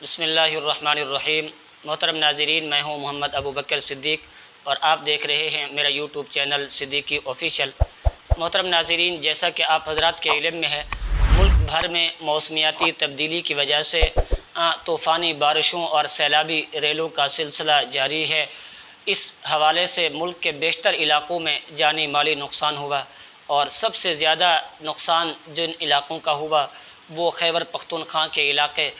بسم اللہ الرحمن الرحیم۔ محترم ناظرین، میں ہوں محمد ابو بکر صدیق اور آپ دیکھ رہے ہیں میرا یوٹیوب چینل صدیقی آفیشیل۔ محترم ناظرین، جیسا کہ آپ حضرات کے علم میں ہے، ملک بھر میں موسمیاتی تبدیلی کی وجہ سے طوفانی بارشوں اور سیلابی ریلوں کا سلسلہ جاری ہے۔ اس حوالے سے ملک کے بیشتر علاقوں میں جانی مالی نقصان ہوا اور سب سے زیادہ نقصان جن علاقوں کا ہوا وہ خیبر پختونخوا کے علاقے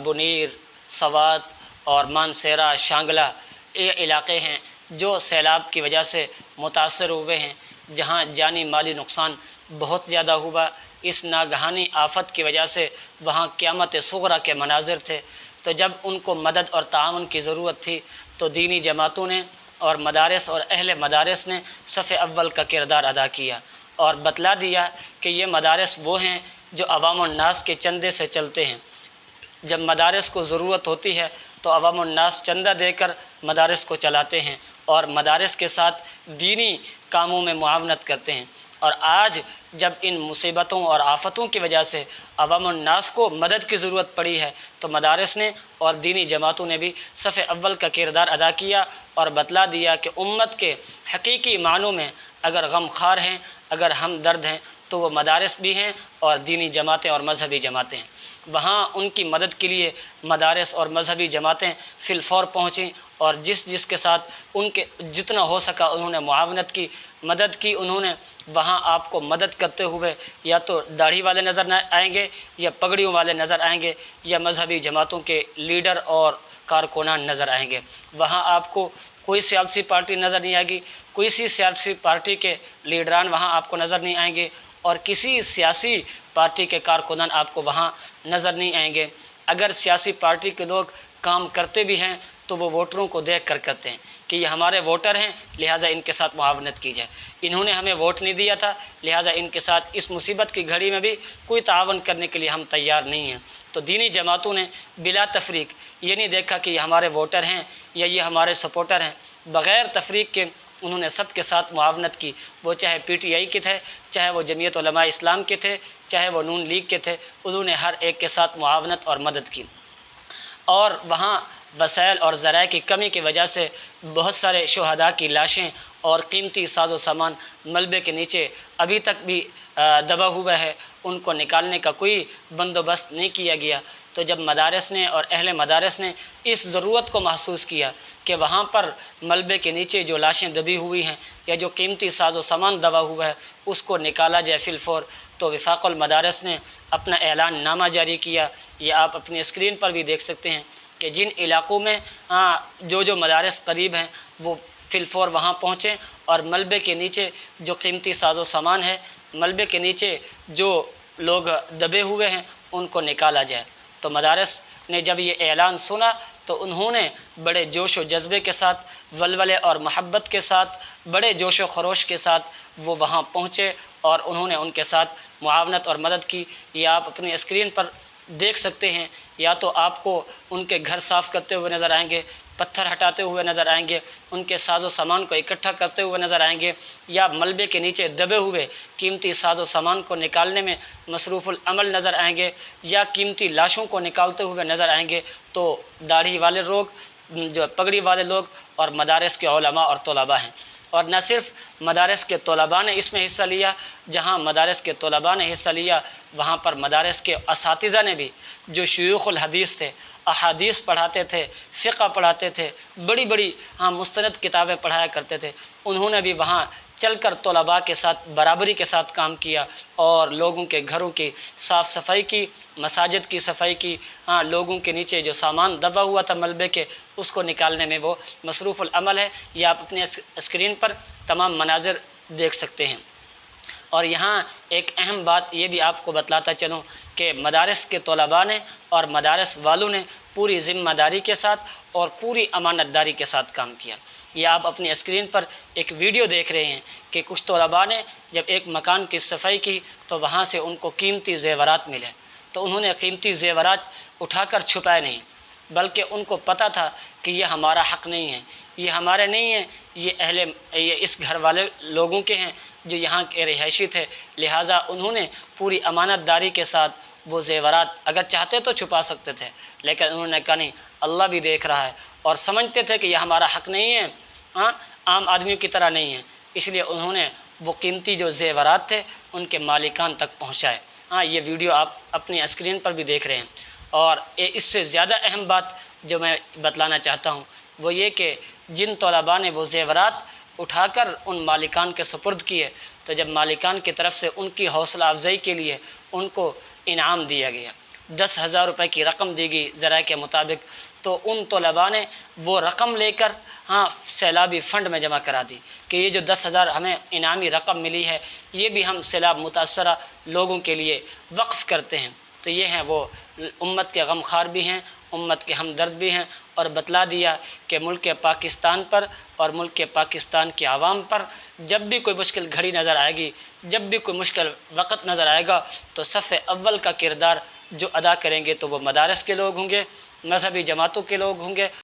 بنیر، سوات اور مانسہرہ، شانگلہ یہ علاقے ہیں جو سیلاب کی وجہ سے متاثر ہوئے ہیں، جہاں جانی مالی نقصان بہت زیادہ ہوا۔ اس ناگہانی آفت کی وجہ سے وہاں قیامت صغریٰ کے مناظر تھے۔ تو جب ان کو مدد اور تعاون کی ضرورت تھی تو دینی جماعتوں نے اور مدارس اور اہل مدارس نے صف اول کا کردار ادا کیا اور بتلا دیا کہ یہ مدارس وہ ہیں جو عوام الناس کے چندے سے چلتے ہیں۔ جب مدارس کو ضرورت ہوتی ہے تو عوام الناس چندہ دے کر مدارس کو چلاتے ہیں اور مدارس کے ساتھ دینی کاموں میں معاونت کرتے ہیں۔ اور آج جب ان مصیبتوں اور آفتوں کی وجہ سے عوام الناس کو مدد کی ضرورت پڑی ہے تو مدارس نے اور دینی جماعتوں نے بھی صف اول کا کردار ادا کیا اور بتلا دیا کہ امت کے حقیقی معنوں میں اگر غم خوار ہیں، اگر ہمدرد ہیں تو وہ مدارس بھی ہیں اور دینی جماعتیں اور مذہبی جماعتیں ہیں۔ وہاں ان کی مدد کے لیے مدارس اور مذہبی جماعتیں فی الفور پہنچیں اور جس کے ساتھ ان کے جتنا ہو سکا انہوں نے معاونت کی، مدد کی۔ انہوں نے وہاں آپ کو مدد کرتے ہوئے یا تو داڑھی والے نظر آئیں گے یا پگڑیوں والے نظر آئیں گے یا مذہبی جماعتوں کے لیڈر اور کارکنان نظر آئیں گے۔ وہاں آپ کو کوئی سیاسی پارٹی نظر نہیں آئے گی، کوئی سی سیاسی پارٹی کے لیڈران وہاں آپ کو نظر نہیں آئیں گے اور کسی سیاسی پارٹی کے کارکنان آپ کو وہاں نظر نہیں آئیں گے۔ اگر سیاسی پارٹی کے لوگ کام کرتے بھی ہیں تو وہ ووٹروں کو دیکھ کر کرتے ہیں کہ یہ ہمارے ووٹر ہیں، لہٰذا ان کے ساتھ معاونت کی جائے۔ انہوں نے ہمیں ووٹ نہیں دیا تھا، لہٰذا ان کے ساتھ اس مصیبت کی گھڑی میں بھی کوئی تعاون کرنے کے لیے ہم تیار نہیں ہیں۔ تو دینی جماعتوں نے بلا تفریق یہ نہیں دیکھا کہ یہ ہمارے ووٹر ہیں یا یہ ہمارے سپورٹر ہیں، بغیر تفریق کے انہوں نے سب کے ساتھ معاونت کی۔ وہ چاہے پی ٹی آئی کے تھے، چاہے وہ جمعیت علماء اسلام کے تھے، چاہے وہ نون لیگ کے تھے، انہوں نے ہر ایک کے ساتھ معاونت اور مدد کی۔ اور وہاں وسائل اور ذرائع کی کمی کی وجہ سے بہت سارے شہداء کی لاشیں اور قیمتی ساز و سامان ملبے کے نیچے ابھی تک بھی دبا ہوا ہے، ان کو نکالنے کا کوئی بندوبست نہیں کیا گیا۔ تو جب مدارس نے اور اہل مدارس نے اس ضرورت کو محسوس کیا کہ وہاں پر ملبے کے نیچے جو لاشیں دبی ہوئی ہیں یا جو قیمتی ساز و سامان دبا ہوا ہے اس کو نکالا جائے فی الفور، تو وفاق المدارس نے اپنا اعلان نامہ جاری کیا۔ یہ آپ اپنی اسکرین پر بھی دیکھ سکتے ہیں کہ جن علاقوں میں جو مدارس قریب ہیں وہ فی الفور وہاں پہنچیں اور ملبے کے نیچے جو قیمتی ساز و سامان ہے، ملبے کے نیچے جو لوگ دبے ہوئے ہیں ان کو نکالا جائے۔ تو مدارس نے جب یہ اعلان سنا تو انہوں نے بڑے جوش و جذبے کے ساتھ، ولولے اور محبت کے ساتھ، بڑے جوش و خروش کے ساتھ وہ وہاں پہنچے اور انہوں نے ان کے ساتھ معاونت اور مدد کی۔ یہ آپ اپنی اسکرین پر دیکھ سکتے ہیں۔ یا تو آپ کو ان کے گھر صاف کرتے ہوئے نظر آئیں گے، پتھر ہٹاتے ہوئے نظر آئیں گے، ان کے ساز و سامان کو اکٹھا کرتے ہوئے نظر آئیں گے، یا ملبے کے نیچے دبے ہوئے قیمتی ساز و سامان کو نکالنے میں مصروف العمل نظر آئیں گے، یا قیمتی لاشوں کو نکالتے ہوئے نظر آئیں گے۔ تو داڑھی والے لوگ، جو پگڑی والے لوگ اور مدارس کے علماء اور طلباء ہیں۔ اور نہ صرف مدارس کے طلباء نے اس میں حصہ لیا، جہاں مدارس کے طلباء نے حصہ لیا وہاں پر مدارس کے اساتذہ نے بھی، جو شیوخ الحدیث تھے، احادیث پڑھاتے تھے، فقہ پڑھاتے تھے، بڑی بڑی مستند کتابیں پڑھایا کرتے تھے، انہوں نے بھی وہاں چل کر طلباء کے ساتھ برابری کے ساتھ کام کیا اور لوگوں کے گھروں کی صاف صفائی کی، مساجد کی صفائی کی، لوگوں کے نیچے جو سامان دبا ہوا تھا ملبے کے اس کو نکالنے میں وہ مصروف العمل ہے۔ یہ آپ اپنے اسکرین پر تمام مناظر دیکھ سکتے ہیں۔ اور یہاں ایک اہم بات یہ بھی آپ کو بتلاتا چلوں کہ مدارس کے طلباء نے اور مدارس والوں نے پوری ذمہ داری کے ساتھ اور پوری امانت داری کے ساتھ کام کیا۔ یہ آپ اپنی اسکرین پر ایک ویڈیو دیکھ رہے ہیں کہ کچھ طلباء نے جب ایک مکان کی صفائی کی تو وہاں سے ان کو قیمتی زیورات ملے، تو انہوں نے قیمتی زیورات اٹھا کر چھپائے نہیں، بلکہ ان کو پتہ تھا کہ یہ ہمارا حق نہیں ہے، یہ ہمارے نہیں ہیں، یہ اس گھر والے لوگوں کے ہیں جو یہاں کے رہائشی تھے، لہٰذا انہوں نے پوری امانت داری کے ساتھ وہ زیورات اگر چاہتے تو چھپا سکتے تھے، لیکن انہوں نے کہا نہیں، اللہ بھی دیکھ رہا ہے، اور سمجھتے تھے کہ یہ ہمارا حق نہیں ہے، ہاں عام آدمیوں کی طرح نہیں ہے، اس لیے انہوں نے وہ قیمتی جو زیورات تھے ان کے مالکان تک پہنچائے۔ ہاں یہ ویڈیو آپ اپنی اسکرین پر بھی دیکھ رہے ہیں، اور اس سے زیادہ اہم بات جو میں بتلانا چاہتا ہوں وہ یہ کہ جن طلباء نے وہ زیورات اٹھا کر ان مالکان کے سپرد کیے، تو جب مالکان کی طرف سے ان کی حوصلہ افزائی کے لیے ان کو انعام دیا گیا، 10,000 روپے کی رقم دی گئی ذرائع کے مطابق، تو ان طلباء نے وہ رقم لے کر سیلابی فنڈ میں جمع کرا دی کہ یہ جو 10,000 ہمیں انعامی رقم ملی ہے یہ بھی ہم سیلاب متاثرہ لوگوں کے لیے وقف کرتے ہیں۔ تو یہ ہیں وہ امت کے غمخوار بھی ہیں، امت کے ہمدرد بھی ہیں، اور بتلا دیا کہ ملک پاکستان پر اور ملک پاکستان کے عوام پر جب بھی کوئی مشکل گھڑی نظر آئے گی، جب بھی کوئی مشکل وقت نظر آئے گا، تو صف اول کا کردار جو ادا کریں گے تو وہ مدارس کے لوگ ہوں گے، مذہبی جماعتوں کے لوگ ہوں گے،